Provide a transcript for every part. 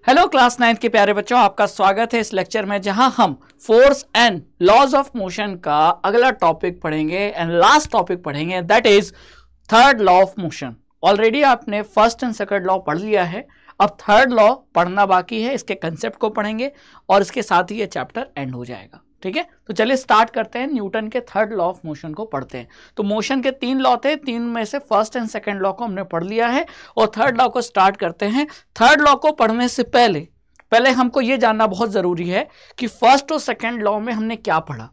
Hello class 9 के प्यारे बच्चों, आपका स्वागत है इस लेक्चर में जहां हम force and laws of motion का अगला टॉपिक पढ़ेंगे एंड लास्ट टॉपिक पढ़ेंगे, that is third law of motion. Already आपने फर्स्ट एंड सेकंड लॉ पढ़ लिया है, अब थर्ड लॉ पढ़ना बाकी है। इसके कंसेप्ट को पढ़ेंगे और इसके साथ ही ये चैप्टर एंड हो जाएगा। ठीक है, तो चलिए स्टार्ट करते हैं। न्यूटन के थर्ड लॉ ऑफ मोशन को पढ़ते हैं। तो मोशन के 3 लॉ थे, 3 में से फर्स्ट एंड सेकंड लॉ को हमने पढ़ लिया है और थर्ड लॉ को स्टार्ट करते हैं। थर्ड लॉ को पढ़ने से पहले हमको ये जानना बहुत जरूरी है कि फर्स्ट और सेकंड लॉ में हमने क्या पढ़ा।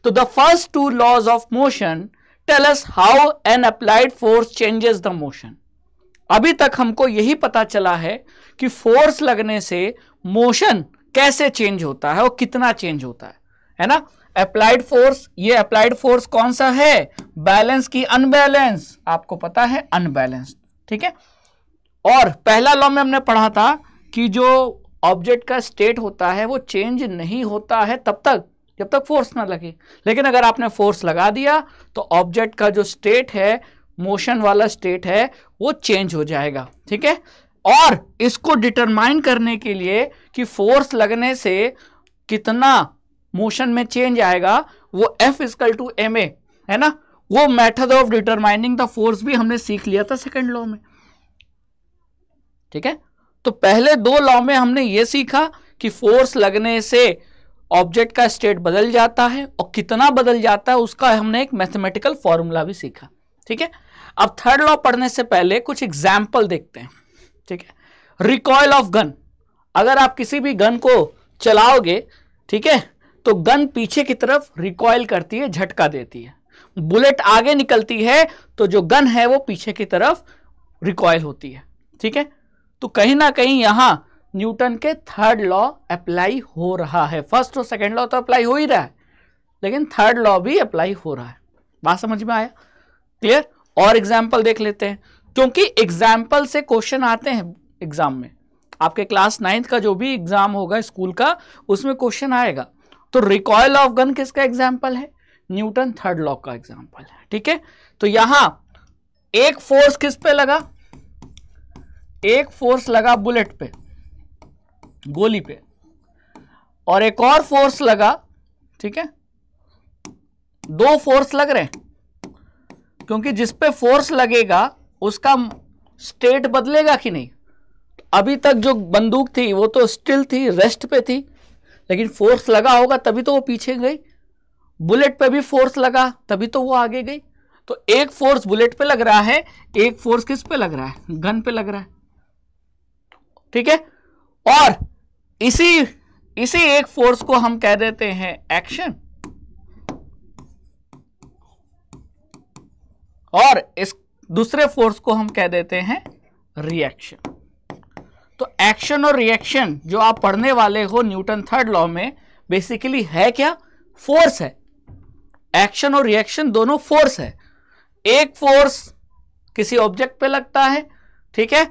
तो the first 2 laws of motion tell us how an applied force changes the motion. अभी तक हमको यही पता चला है कि फोर्स लगने से मोशन कैसे चेंज होता है और कितना चेंज होता है ना। अप्लाइड फोर्स, ये अप्लाइड फोर्स कौन सा है, बैलेंस की अनबैलेंस, आपको पता है अनबैलेंस। ठीक है, और पहला लॉ में हमने पढ़ा था कि जो ऑब्जेक्ट का स्टेट होता है वो चेंज नहीं होता है तब तक जब तक फोर्स ना लगे, लेकिन अगर आपने फोर्स लगा दिया तो ऑब्जेक्ट का जो स्टेट है, मोशन वाला स्टेट है, वो चेंज हो जाएगा। ठीक है, और इसको डिटरमाइन करने के लिए कि फोर्स लगने से कितना मोशन में चेंज आएगा, वो F = ma है ना। वो method of determining the force भी हमने सीख लिया था सेकंड लॉ में। ठीक है, तो पहले 2 लॉ में हमने ये सीखा कि फोर्स लगने से ऑब्जेक्ट का स्टेट बदल जाता है और कितना बदल जाता है उसका हमने एक मैथमेटिकल फॉर्मूला भी सीखा। ठीक है, अब थर्ड लॉ पढ़ने से पहले कुछ एग्जाम्पल देखते हैं। ठीक है, रिकॉइल ऑफ गन, अगर आप किसी भी गन को चलाओगे, ठीक है, तो गन पीछे की तरफ रिकॉइल करती है, झटका देती है। बुलेट आगे निकलती है तो जो गन है वो पीछे की तरफ रिकॉइल होती है। ठीक है, तो कहीं ना कहीं यहां न्यूटन के थर्ड लॉ अप्लाई हो रहा है। फर्स्ट और सेकंड लॉ तो अप्लाई हो ही रहा है, लेकिन थर्ड लॉ भी अप्लाई हो रहा है। बात समझ में आया? क्लियर? और एग्जाम्पल देख लेते हैं, क्योंकि एग्जाम्पल से क्वेश्चन आते हैं एग्जाम में। आपके क्लास 9 का जो भी एग्जाम होगा स्कूल का, उसमें क्वेश्चन आएगा। तो रिकॉइल ऑफ गन किसका एग्जाम्पल है? न्यूटन थर्ड लॉ का एग्जाम्पल है। ठीक है, तो यहां एक फोर्स किस पे लगा? एक फोर्स लगा बुलेट पे, गोली पे, और एक और फोर्स लगा। ठीक है, 2 फोर्स लग रहे हैं, क्योंकि जिस पे फोर्स लगेगा उसका स्टेट बदलेगा कि नहीं। अभी तक जो बंदूक थी वो तो स्टिल थी, रेस्ट पे थी, लेकिन फोर्स लगा होगा तभी तो वो पीछे गई। बुलेट पे भी फोर्स लगा तभी तो वो आगे गई। तो एक फोर्स बुलेट पे लग रहा है, एक फोर्स किस पे लग रहा है? गन पे लग रहा है। ठीक है, और इसी एक फोर्स को हम कह देते हैं एक्शन, और इस दूसरे फोर्स को हम कह देते हैं रिएक्शन। तो एक्शन और रिएक्शन जो आप पढ़ने वाले हो न्यूटन थर्ड लॉ में, बेसिकली है क्या? फोर्स है। एक्शन और रिएक्शन दोनों फोर्स है। एक फोर्स किसी ऑब्जेक्ट पे लगता है, ठीक है,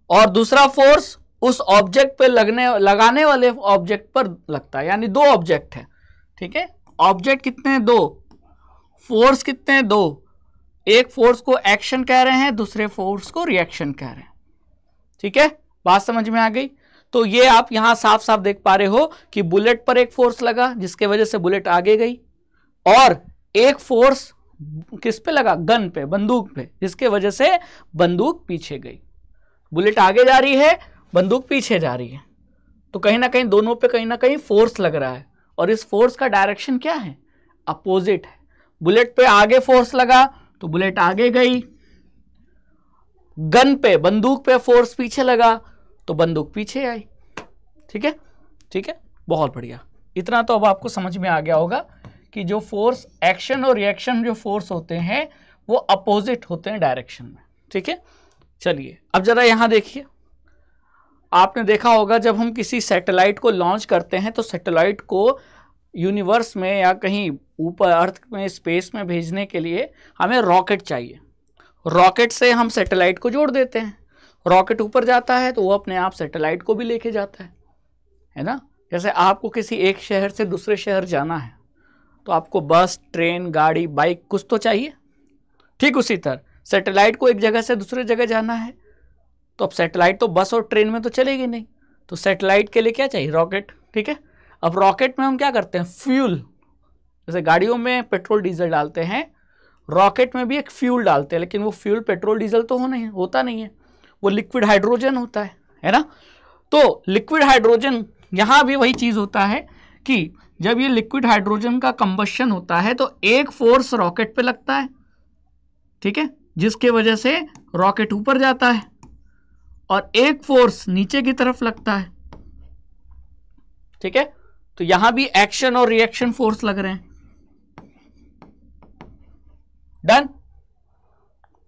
और दूसरा फोर्स उस ऑब्जेक्ट पे लगाने वाले ऑब्जेक्ट पर लगता है, यानी 2 ऑब्जेक्ट है। ठीक है, ऑब्जेक्ट कितने हैं? 2, फोर्स कितने हैं? 2। एक फोर्स को एक्शन कह रहे हैं, दूसरे फोर्स को रिएक्शन कह रहे हैं। ठीक है, बात समझ में आ गई? तो ये आप यहां साफ साफ देख पा रहे हो कि बुलेट पर एक फोर्स लगा जिसके वजह से बुलेट आगे गई, और एक फोर्स किस पे लगा? गन पे, बंदूक पे, जिसके वजह से बंदूक पीछे गई। बुलेट आगे जा रही है, बंदूक पीछे जा रही है, तो कहीं ना कहीं दोनों पे कहीं ना कहीं फोर्स लग रहा है, और इस फोर्स का डायरेक्शन क्या है? अपोजिट है। बुलेट पे आगे फोर्स लगा तो बुलेट आगे गई, गन पे, बंदूक पे फोर्स पीछे लगा तो बंदूक पीछे आई। ठीक है, ठीक है, बहुत बढ़िया। इतना तो अब आपको समझ में आ गया होगा कि जो फोर्स एक्शन और रिएक्शन जो फोर्स होते हैं वो अपोजिट होते हैं डायरेक्शन में। ठीक है, चलिए अब जरा यहां देखिए। आपने देखा होगा जब हम किसी सैटेलाइट को लॉन्च करते हैं तो सैटेलाइट को यूनिवर्स में या कहीं ऊपर अर्थ में, स्पेस में भेजने के लिए हमें रॉकेट चाहिए। रॉकेट से हम सैटेलाइट को जोड़ देते हैं, रॉकेट ऊपर जाता है तो वो अपने आप सैटेलाइट को भी लेके जाता है ना। जैसे आपको किसी एक शहर से दूसरे शहर जाना है तो आपको बस, ट्रेन, गाड़ी, बाइक कुछ तो चाहिए। ठीक उसी तरह सैटेलाइट को एक जगह से दूसरे जगह जाना है तो अब सैटेलाइट तो बस और ट्रेन में तो चलेगी नहीं, तो सैटेलाइट के लिए क्या चाहिए? रॉकेट। ठीक है, अब रॉकेट में हम क्या करते हैं? फ्यूल, जैसे गाड़ियों में पेट्रोल डीजल डालते हैं, रॉकेट में भी एक फ्यूल डालते हैं, लेकिन वो फ्यूल पेट्रोल डीजल तो होता नहीं है, वो लिक्विड हाइड्रोजन होता है ना। तो लिक्विड हाइड्रोजन, यहां भी वही चीज होता है कि जब ये लिक्विड हाइड्रोजन का कंबशन होता है तो एक फोर्स रॉकेट पे लगता है, ठीक है, जिसके वजह से रॉकेट ऊपर जाता है, और एक फोर्स नीचे की तरफ लगता है। ठीक है, तो यहां भी एक्शन और रिएक्शन फोर्स लग रहे हैं। डन।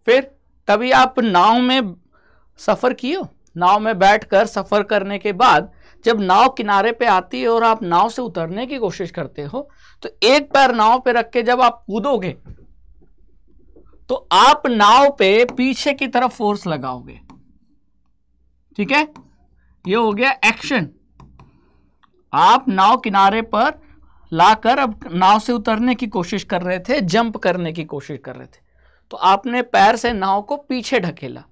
फिर कभी आप नाव में सफर किए हो? नाव में बैठकर सफर करने के बाद जब नाव किनारे पे आती है और आप नाव से उतरने की कोशिश करते हो, तो एक पैर नाव पे रख के जब आप कूदोगे तो आप नाव पे पीछे की तरफ फोर्स लगाओगे। ठीक है, ये हो गया एक्शन। आप नाव किनारे पर लाकर अब नाव से उतरने की कोशिश कर रहे थे, जंप करने की कोशिश कर रहे थे, तो आपने पैर से नाव को पीछे ढकेला,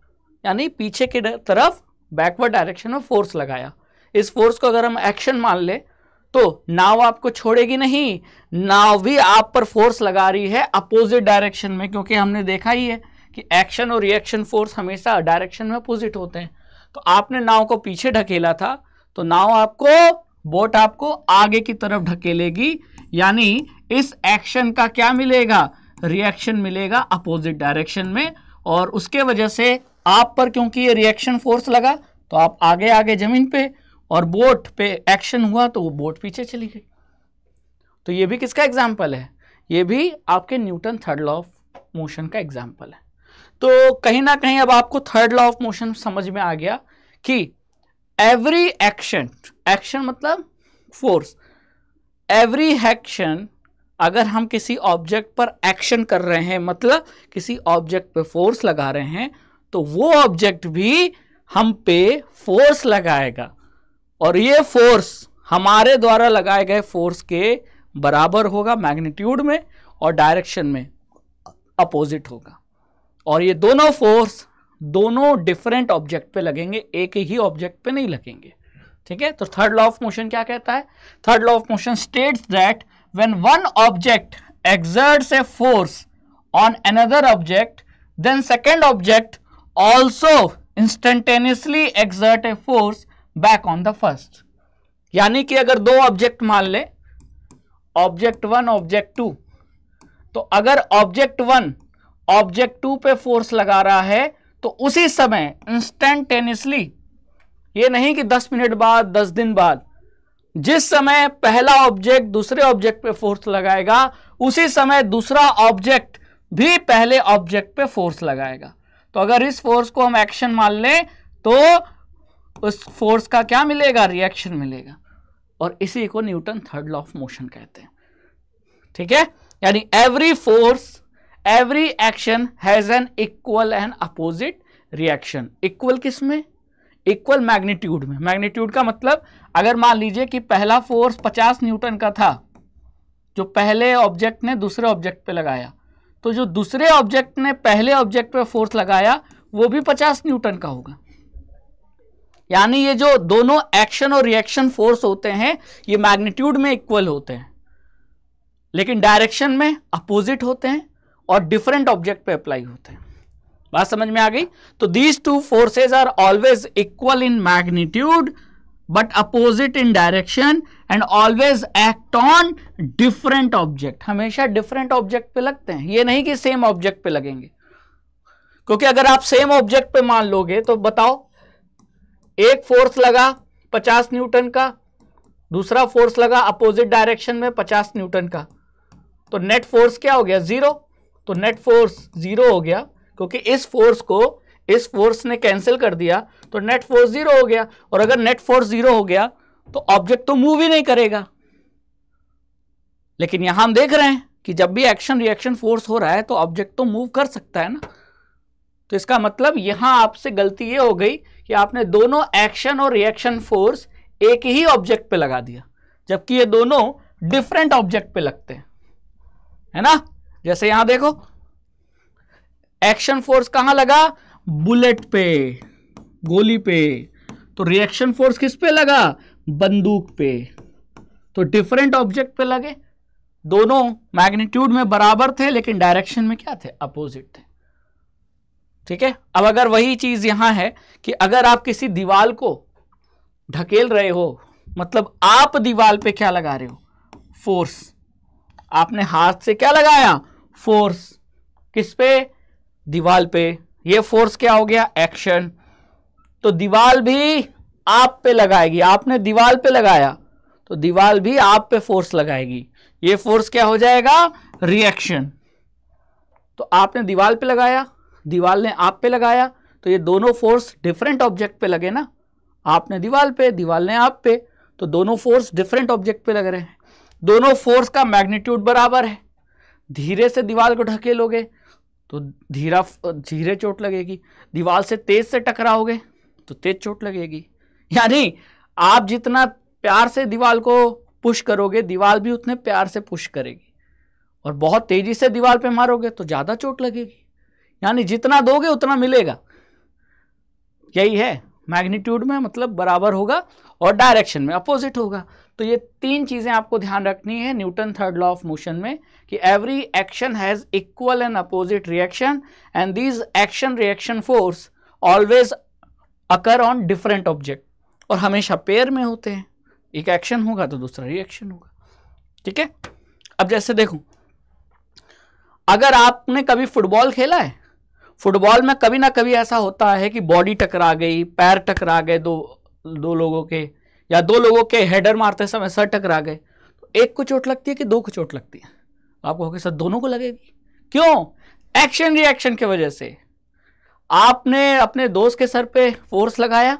यानी पीछे की तरफ बैकवर्ड डायरेक्शन में फोर्स लगाया। इस फोर्स को अगर हम एक्शन मान ले तो नाव आपको छोड़ेगी नहीं, नाव भी आप पर फोर्स लगा रही है अपोजिट डायरेक्शन में, क्योंकि हमने देखा ही है कि एक्शन और रिएक्शन फोर्स हमेशा डायरेक्शन में अपोजिट होते हैं। तो आपने नाव को पीछे ढकेला था, तो नाव आपको, बोट आपको आगे की तरफ ढकेलेगी, यानी इस एक्शन का क्या मिलेगा? रिएक्शन मिलेगा अपोजिट डायरेक्शन में, और उसके वजह से आप पर क्योंकि ये रिएक्शन फोर्स लगा तो आप आगे आगे जमीन पे, और बोट पे एक्शन हुआ तो वो बोट पीछे चली गई। तो ये भी किसका एग्जाम्पल है? ये भी आपके Newton third law of motion का एग्जाम्पल है। तो कहीं ना कहीं अब आपको थर्ड लॉ ऑफ मोशन समझ में आ गया कि एवरी एक्शन, एक्शन मतलब फोर्स, एवरी एक्शन, अगर हम किसी ऑब्जेक्ट पर एक्शन कर रहे हैं मतलब किसी ऑब्जेक्ट पे फोर्स लगा रहे हैं, तो वो ऑब्जेक्ट भी हम पे फोर्स लगाएगा, और ये फोर्स हमारे द्वारा लगाए गए फोर्स के बराबर होगा मैग्नीट्यूड में, और डायरेक्शन में अपोजिट होगा। और ये दोनों फोर्स दोनों डिफरेंट ऑब्जेक्ट पे लगेंगे, एक ही ऑब्जेक्ट पे नहीं लगेंगे। ठीक है, तो थर्ड लॉ ऑफ मोशन क्या कहता है? Third law of motion states that when one object exerts a force on another object, then second object also instantaneously exert a force back on the first। यानी कि अगर दो object मान ले, object one object to, तो अगर object one object to पे force लगा रहा है तो उसी समय इंस्टेंटेनियसली, ये नहीं कि 10 मिनट बाद, 10 दिन बाद, जिस समय पहला ऑब्जेक्ट दूसरे ऑब्जेक्ट पे फोर्स लगाएगा उसी समय दूसरा ऑब्जेक्ट भी पहले ऑब्जेक्ट पे फोर्स लगाएगा। तो अगर इस फोर्स को हम एक्शन मान लें तो उस फोर्स का क्या मिलेगा? रिएक्शन मिलेगा, और इसी को Newton third law of motion कहते हैं। ठीक है, यानी every force, every action has an equal and opposite reaction. Equal किसमें? इक्वल मैग्नीट्यूड में। मैग्नीट्यूड का मतलब अगर मान लीजिए कि पहला फोर्स 50 न्यूटन का था जो पहले ऑब्जेक्ट ने दूसरे ऑब्जेक्ट पे लगाया, तो जो दूसरे ऑब्जेक्ट ने पहले ऑब्जेक्ट पे फोर्स लगाया वो भी 50 न्यूटन का होगा। यानी ये जो दोनों एक्शन और रिएक्शन फोर्स होते हैं ये मैग्नीट्यूड में इक्वल होते हैं, लेकिन डायरेक्शन में अपोजिट होते हैं और डिफरेंट ऑब्जेक्ट पे अप्लाई होते हैं। बात समझ में आ गई? तो these two forces are always equal in magnitude but opposite in direction and always act on different object. हमेशा डिफरेंट ऑब्जेक्ट पे लगते हैं, ये नहीं कि सेम ऑब्जेक्ट पे लगेंगे, क्योंकि अगर आप सेम ऑब्जेक्ट पे मान लोगे तो बताओ, एक फोर्स लगा 50 न्यूटन का, दूसरा फोर्स लगा अपोजिट डायरेक्शन में 50 न्यूटन का, तो नेट फोर्स क्या हो गया? 0। तो नेट फोर्स 0 हो गया, क्योंकि इस फोर्स को इस फोर्स ने कैंसिल कर दिया, तो नेट फोर्स 0 हो गया। और अगर नेट फोर्स 0 हो गया तो ऑब्जेक्ट तो मूव ही नहीं करेगा। लेकिन यहां हम देख रहे हैं कि जब भी एक्शन रिएक्शन फोर्स हो रहा है तो ऑब्जेक्ट तो मूव कर सकता है ना। तो इसका मतलब यहां आपसे गलती ये हो गई कि आपने दोनों एक्शन और रिएक्शन फोर्स एक ही ऑब्जेक्ट पे लगा दिया, जबकि ये दोनों डिफरेंट ऑब्जेक्ट पे लगते हैं, है ना। जैसे यहां देखो, एक्शन फोर्स कहां लगा? बुलेट पे, गोली पे। तो रिएक्शन फोर्स किस पे लगा? बंदूक पे। तो डिफरेंट ऑब्जेक्ट पे लगे, दोनों मैग्नीट्यूड में बराबर थे लेकिन डायरेक्शन में क्या थे? अपोजिट थे। ठीक है। अब अगर वही चीज यहां है कि अगर आप किसी दीवार को ढकेल रहे हो, मतलब आप दीवार पे क्या लगा रहे हो? फोर्स। आपने हाथ से क्या लगाया? फोर्स। किस पे? दीवार पे। ये फोर्स क्या हो गया? एक्शन। तो दीवार भी आप पे लगाएगी, आपने दीवार पे लगाया तो दीवार भी आप पे फोर्स लगाएगी, ये फोर्स क्या हो जाएगा? रिएक्शन। तो आपने दीवार पे लगाया, दीवार ने आप पे लगाया, तो ये दोनों फोर्स डिफरेंट ऑब्जेक्ट पे लगे ना। आपने दीवार पे, दीवार ने आप पे, तो दोनों फोर्स डिफरेंट ऑब्जेक्ट पे लग रहे हैं। दोनों फोर्स का मैग्नीट्यूड बराबर है। धीरे से दीवार को ढकेलोगे तो धीरे चोट लगेगी, दीवार से तेज से टकराओगे तो तेज चोट लगेगी। यानी आप जितना प्यार से दीवार को पुश करोगे, दीवार भी उतने प्यार से पुश करेगी, और बहुत तेजी से दीवार पे मारोगे तो ज्यादा चोट लगेगी। यानी जितना दोगे उतना मिलेगा। यही है, मैग्नीट्यूड में मतलब बराबर होगा और डायरेक्शन में अपोजिट होगा। तो ये तीन चीजें आपको ध्यान रखनी है Newton third law of motion में, कि every action has equal and opposite reaction and these action reaction force always occur on different object, और हमेशा पेयर में होते हैं। एक एक्शन होगा तो दूसरा रिएक्शन होगा। ठीक है। अब जैसे देखो, अगर आपने कभी फुटबॉल खेला है, फुटबॉल में कभी ना कभी ऐसा होता है कि बॉडी टकरा गई, पैर टकरा गए, दो लोगों के, या दो लोगों के हेडर मारते समय सर टकरा गए, तो एक को चोट लगती है कि दो को चोट लगती है? आप कहोगे सर दोनों को लगेगी। क्यों? एक्शन रिएक्शन की वजह से। आपने अपने दोस्त के सर पे फोर्स लगाया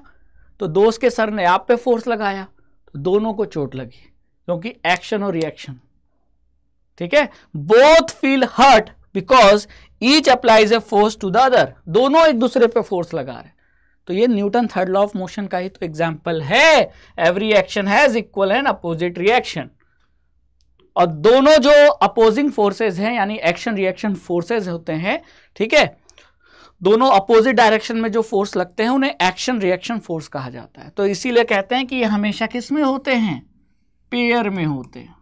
तो दोस्त के सर ने आप पे फोर्स लगाया, तो दोनों को चोट लगी, क्योंकि एक्शन और रिएक्शन। ठीक है। Both feel hurt because each applies a force to the other. दोनों एक दूसरे पे फोर्स लगा रहे। तो ये Newton third law of motion का ही तो एग्जाम्पल है। Every action has equal and opposite reaction, और दोनों जो अपोजिंग फोर्सेज हैं, यानी एक्शन रिएक्शन फोर्सेज होते हैं, ठीक है, दोनों अपोजिट डायरेक्शन में जो फोर्स लगते हैं उन्हें एक्शन रिएक्शन फोर्स कहा जाता है। तो इसीलिए कहते हैं कि ये हमेशा किस में होते हैं? पेयर में होते हैं।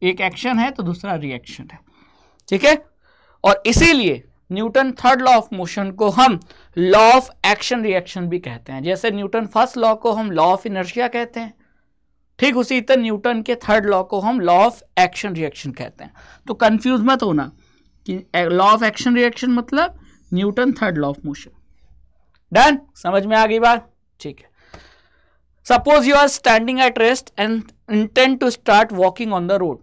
एक एक्शन है तो दूसरा रिएक्शन है। ठीक है। और इसीलिए Newton third law of motion को हम लॉ ऑफ एक्शन रिएक्शन भी कहते हैं। जैसे न्यूटन फर्स्ट लॉ को हम लॉ ऑफ इनर्शिया कहते हैं, ठीक उसी तरह न्यूटन के थर्ड लॉ को हम लॉ ऑफ एक्शन रिएक्शन कहते हैं। तो कंफ्यूज मत होना कि लॉ ऑफ एक्शन रिएक्शन मतलब Newton third law of motion. Done? समझ में आ गई बात? ठीक है। Suppose you are standing at rest and intend to start walking on the road.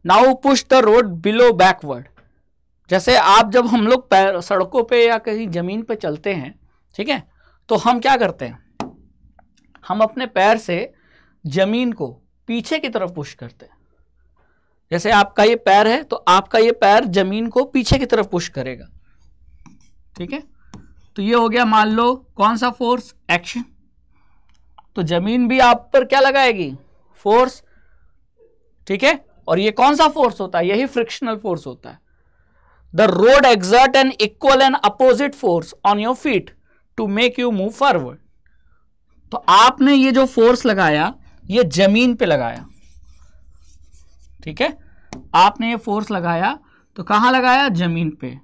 Now push the road below backward. जैसे आप जब हम लोग सड़कों पे या कहीं जमीन पे चलते हैं, ठीक है, तो हम क्या करते हैं? हम अपने पैर से जमीन को पीछे की तरफ पुश करते हैं। जैसे आपका ये पैर है तो आपका ये पैर जमीन को पीछे की तरफ पुश करेगा। ठीक है। तो ये हो गया, मान लो कौन सा फोर्स? एक्शन। तो जमीन भी आप पर क्या लगाएगी? फोर्स। ठीक है। और ये कौन सा फोर्स होता है? यही फ्रिक्शनल फोर्स होता है। The road exert an equal and opposite force on your feet to make you move forward. तो आपने ये जो फोर्स लगाया ये जमीन पे लगाया। ठीक है। आपने ये फोर्स लगाया तो कहां लगाया? जमीन पे।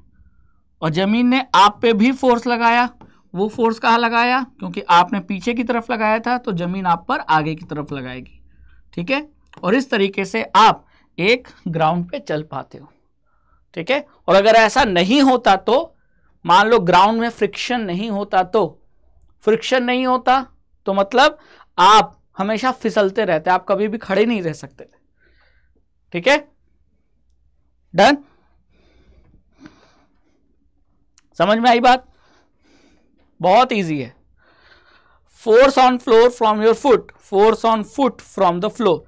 और जमीन ने आप पे भी फोर्स लगाया। वो फोर्स कहां लगाया? क्योंकि आपने पीछे की तरफ लगाया था तो जमीन आप पर आगे की तरफ लगाएगी। ठीक है। और इस तरीके से आप एक ग्राउंड पे चल पाते हो। ठीक है। और अगर ऐसा नहीं होता तो, मान लो ग्राउंड में फ्रिक्शन नहीं होता, तो फ्रिक्शन नहीं होता तो मतलब आप हमेशा फिसलते रहते, आप कभी भी खड़े नहीं रह सकते। ठीक है। डन? समझ में आई बात? बहुत इजी है। Force on floor from your foot, force on foot from the floor.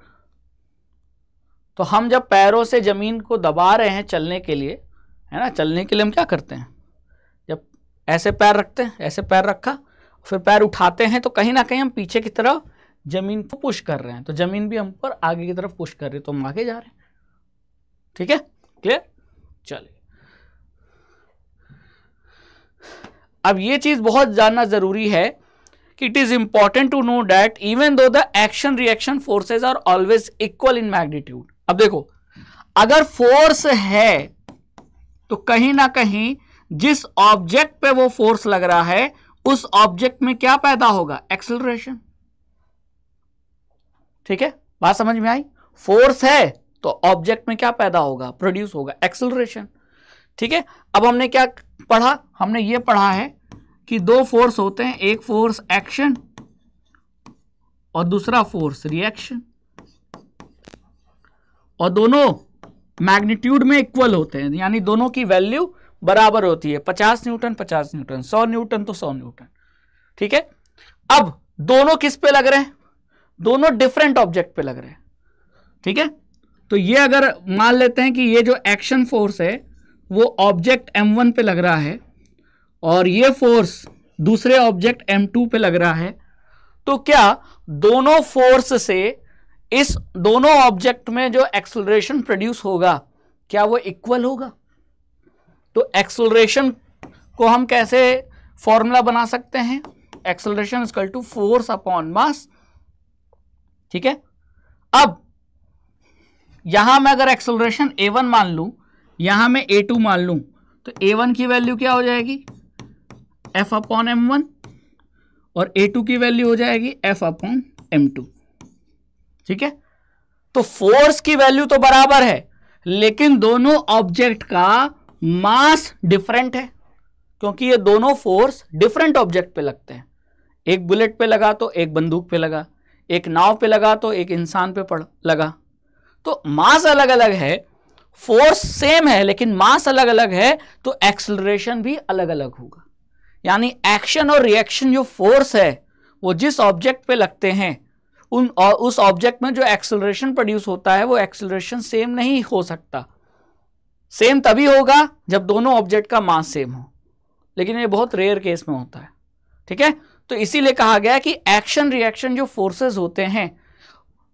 तो हम जब पैरों से जमीन को दबा रहे हैं चलने के लिए, है ना, चलने के लिए हम क्या करते हैं? जब ऐसे पैर रखते हैं, ऐसे पैर रखा, फिर पैर उठाते हैं, तो कहीं ना कहीं हम पीछे की तरफ जमीन को पुश कर रहे हैं, तो जमीन भी हम पर आगे की तरफ पुश कर रही है, तो हम आगे जा रहे हैं। ठीक है। क्लियर? चलिए, अब ये चीज बहुत जानना जरूरी है कि it is important to know that even though the action reaction forces are always equal in magnitude. अब देखो, अगर फोर्स है तो कहीं ना कहीं जिस ऑब्जेक्ट पे वो फोर्स लग रहा है उस ऑब्जेक्ट में क्या पैदा होगा, एक्सेलरेशन। ठीक है, बात समझ में आई? फोर्स है तो ऑब्जेक्ट में क्या पैदा होगा, प्रोड्यूस होगा, एक्सेलरेशन। ठीक है, अब हमने क्या पढ़ा, हमने ये पढ़ा है कि दो फोर्स होते हैं, एक फोर्स एक्शन और दूसरा फोर्स रिएक्शन, और दोनों मैग्नीट्यूड में इक्वल होते हैं, यानी दोनों की वैल्यू बराबर होती है, 50 न्यूटन 50 न्यूटन, 100 न्यूटन तो 100 न्यूटन। ठीक है, अब दोनों किस पे लग रहे हैं, दोनों डिफरेंट ऑब्जेक्ट पे लग रहे हैं। ठीक है, तो ये अगर मान लेते हैं कि ये जो एक्शन फोर्स है वो ऑब्जेक्ट M1 पे लग रहा है और ये फोर्स दूसरे ऑब्जेक्ट M2 पे लग रहा है, तो क्या दोनों फोर्स से इस दोनों ऑब्जेक्ट में जो एक्सेलरेशन प्रोड्यूस होगा क्या वो इक्वल होगा? तो एक्सेलरेशन को हम कैसे फॉर्मूला बना सकते हैं, acceleration is equal to force upon mass. ठीक है, अब यहां मैं अगर एक्सेलरेशन A1 मान लूं, यहां मैं A2 मान लूं, तो A1 की वैल्यू क्या हो जाएगी, F अपॉन M1, और A2 की वैल्यू हो जाएगी F अपॉन M2। ठीक है, तो फोर्स की वैल्यू तो बराबर है लेकिन दोनों ऑब्जेक्ट का मास डिफरेंट है, क्योंकि ये दोनों फोर्स डिफरेंट ऑब्जेक्ट पे लगते हैं। एक बुलेट पे लगा तो एक बंदूक पे लगा, एक नाव पे लगा तो एक इंसान पे लगा, तो मास अलग अलग है, फोर्स सेम है लेकिन मास अलग अलग है, तो एक्सेलरेशन भी अलग अलग होगा। यानी एक्शन और रिएक्शन जो फोर्स है वो जिस ऑब्जेक्ट पे लगते हैं उस ऑब्जेक्ट में जो एक्सेलरेशन प्रोड्यूस होता है वो एक्सेलरेशन सेम नहीं हो सकता। सेम तभी होगा जब दोनों ऑब्जेक्ट का मास सेम हो, लेकिन ये बहुत रेयर केस में होता है। ठीक है, तो इसीलिए कहा गया कि एक्शन रिएक्शन जो फोर्सेस होते हैं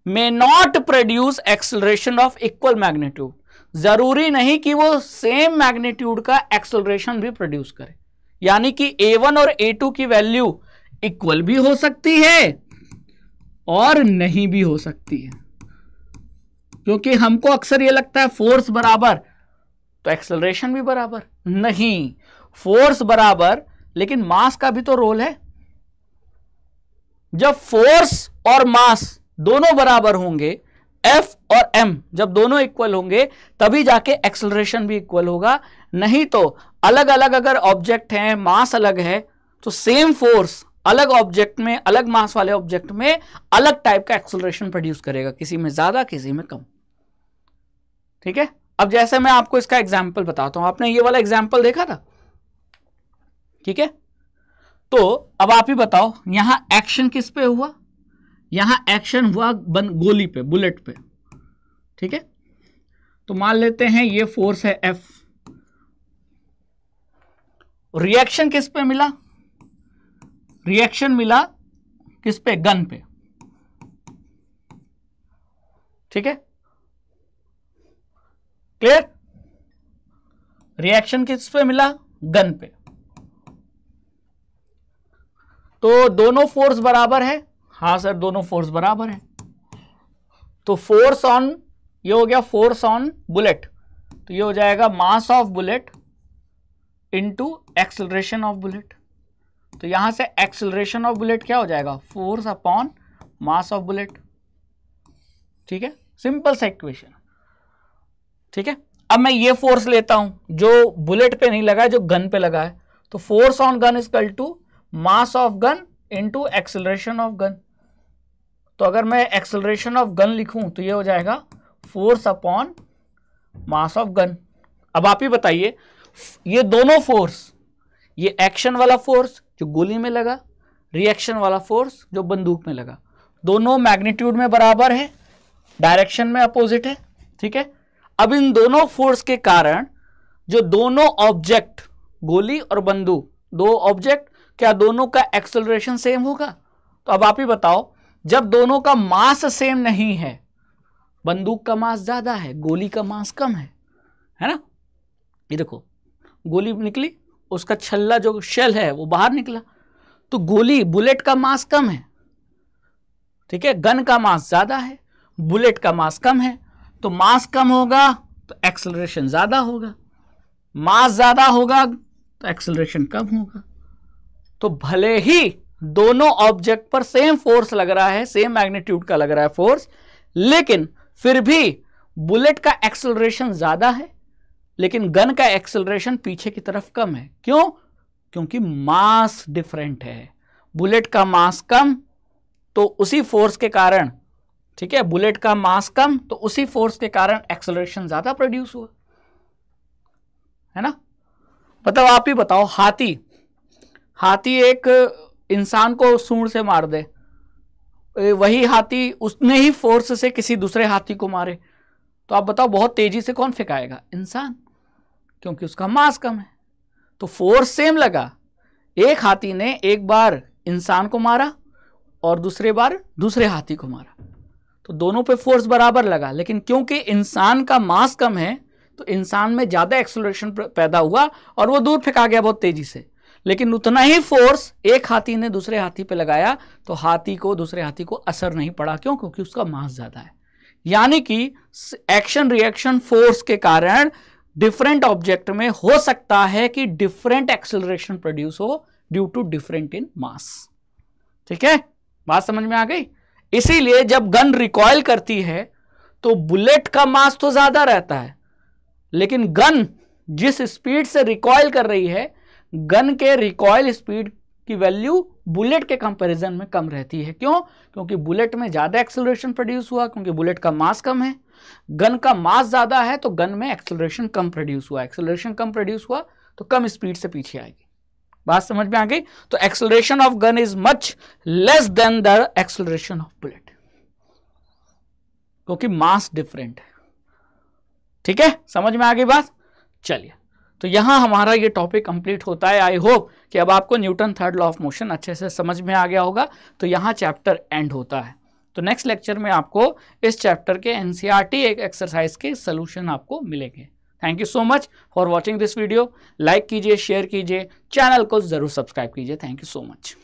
may not produce acceleration of equal magnitude. जरूरी नहीं कि वो सेम मैग्नीट्यूड का एक्सेलरेशन भी प्रोड्यूस करे, यानी कि A1 और A2 की वैल्यू इक्वल भी हो सकती है और नहीं भी हो सकती है, क्योंकि हमको अक्सर ये लगता है फोर्स बराबर तो एक्सेलरेशन भी बराबर। नहीं, फोर्स बराबर लेकिन मास का भी तो रोल है। जब फोर्स और मास दोनों बराबर होंगे, F और M जब दोनों इक्वल होंगे तभी जाके एक्सेलरेशन भी इक्वल होगा, नहीं तो अलग अलग अगर ऑब्जेक्ट हैं, मास अलग है, तो सेम फोर्स अलग ऑब्जेक्ट में, अलग मास वाले ऑब्जेक्ट में अलग टाइप का एक्सेलरेशन प्रोड्यूस करेगा, किसी में ज्यादा किसी में कम। ठीक है, अब जैसे मैं आपको इसका एग्जाम्पल बताता हूं, आपने ये वाला एग्जाम्पल देखा था। ठीक है, तो अब आप ही बताओ यहां एक्शन किस पे हुआ, यहां एक्शन हुआ गोली पे, बुलेट पे। ठीक है, तो मान लेते हैं ये फोर्स है F, रिएक्शन किस पे मिला, रिएक्शन मिला किस पे, गन पे। ठीक है, क्लियर, रिएक्शन किस पे मिला, गन पे। तो दोनों फोर्स बराबर है, हाँ सर दोनों फोर्स बराबर है, तो फोर्स ऑन, ये हो गया फोर्स ऑन बुलेट, तो ये हो जाएगा mass of bullet into acceleration of bullet. तो यहां से एक्सेलरेशन ऑफ बुलेट क्या हो जाएगा, force upon mass of bullet. ठीक है, सिंपल सा इक्वेशन। ठीक है, अब मैं ये फोर्स लेता हूं जो बुलेट पे नहीं लगा है, जो गन पे लगा है, तो force on gun is equal to mass of gun into acceleration of gun. तो अगर मैं एक्सेलरेशन ऑफ गन लिखूं तो ये हो जाएगा force upon mass of gun. अब आप ही बताइए, ये दोनों फोर्स, ये एक्शन वाला फोर्स जो गोली में लगा, रिएक्शन वाला फोर्स जो बंदूक में लगा, दोनों मैग्नीट्यूड में बराबर है, डायरेक्शन में अपोजिट है। ठीक है, अब इन दोनों फोर्स के कारण जो दोनों ऑब्जेक्ट, गोली और बंदूक, दो ऑब्जेक्ट, क्या दोनों का एक्सेलरेशन सेम होगा? तो अब आप ही बताओ, जब दोनों का मास सेम नहीं है, बंदूक का मास ज्यादा है, गोली का मास कम है ना, ये देखो गोली निकली, उसका छल्ला जो शेल है वो बाहर निकला, तो गोली बुलेट का मास कम है, ठीक है, गन का मास ज्यादा है, बुलेट का मास कम है, तो मास कम होगा तो एक्सेलरेशन ज्यादा होगा, मास ज्यादा होगा तो एक्सेलरेशन कम होगा। तो भले ही दोनों ऑब्जेक्ट पर सेम फोर्स लग रहा है, सेम मैग्नीट्यूड का लग रहा है फोर्स, लेकिन फिर भी बुलेट का एक्सेलरेशन ज्यादा है लेकिन गन का एक्सेलरेशन पीछे की तरफ कम है। क्यों? क्योंकि मास डिफरेंट है। बुलेट का मास कम तो उसी फोर्स के कारण, ठीक है, बुलेट का मास कम तो उसी फोर्स के कारण एक्सेलरेशन ज्यादा प्रोड्यूस हुआ, है ना। मतलब आप ही बताओ, हाथी एक इंसान को सूंड से मार दे, वही हाथी उसने ही फोर्स से किसी दूसरे हाथी को मारे, तो आप बताओ बहुत तेजी से कौन फेंकाएगा? इंसान, क्योंकि उसका मास कम है। तो फोर्स सेम लगा, एक हाथी ने एक बार इंसान को मारा और दूसरे बार दूसरे हाथी को मारा, तो दोनों पे फोर्स बराबर लगा, लेकिन क्योंकि इंसान का मास कम है तो इंसान में ज्यादा एक्सेलरेशन पैदा हुआ और वो दूर फेंका गया बहुत तेजी से। लेकिन उतना ही फोर्स एक हाथी ने दूसरे हाथी पे लगाया तो हाथी को, दूसरे हाथी को असर नहीं पड़ा। क्यों? क्योंकि उसका मास ज्यादा है। यानी कि एक्शन रिएक्शन फोर्स के कारण डिफरेंट ऑब्जेक्ट में हो सकता है कि डिफरेंट एक्सेलरेशन प्रोड्यूस हो ड्यू टू डिफरेंट इन मास। ठीक है, बात समझ में आ गई। इसीलिए जब गन रिकॉइल करती है तो बुलेट का मास तो ज्यादा रहता है, लेकिन गन जिस स्पीड से रिकॉइल कर रही है, गन के रिकॉइल स्पीड की वैल्यू बुलेट के कंपैरिजन में कम रहती है। क्यों? क्योंकि बुलेट में ज्यादा एक्सेलरेशन प्रोड्यूस हुआ, क्योंकि बुलेट का मास कम है। गन का मास ज्यादा है तो गन में एक्सेलरेशन कम प्रोड्यूस हुआ, एक्सेलरेशन कम प्रोड्यूस हुआ तो कम स्पीड से पीछे आएगी। बात समझ में आ गई। तो acceleration of gun is much less than the acceleration of bullet, क्योंकि मास डिफरेंट है। ठीक है, समझ में आ गई बात। चलिए, तो यहां हमारा ये टॉपिक कंप्लीट होता है। आई होप कि अब आपको Newton third law of motion अच्छे से समझ में आ गया होगा। तो यहां चैप्टर एंड होता है। तो नेक्स्ट लेक्चर में आपको इस चैप्टर के एनसीईआरटी एक एक्सरसाइज के सॉल्यूशन आपको मिलेंगे। Thank you so much for watching this video. Like कीजिए, शेयर कीजिए, चैनल को जरूर सब्सक्राइब कीजिए। Thank you so much.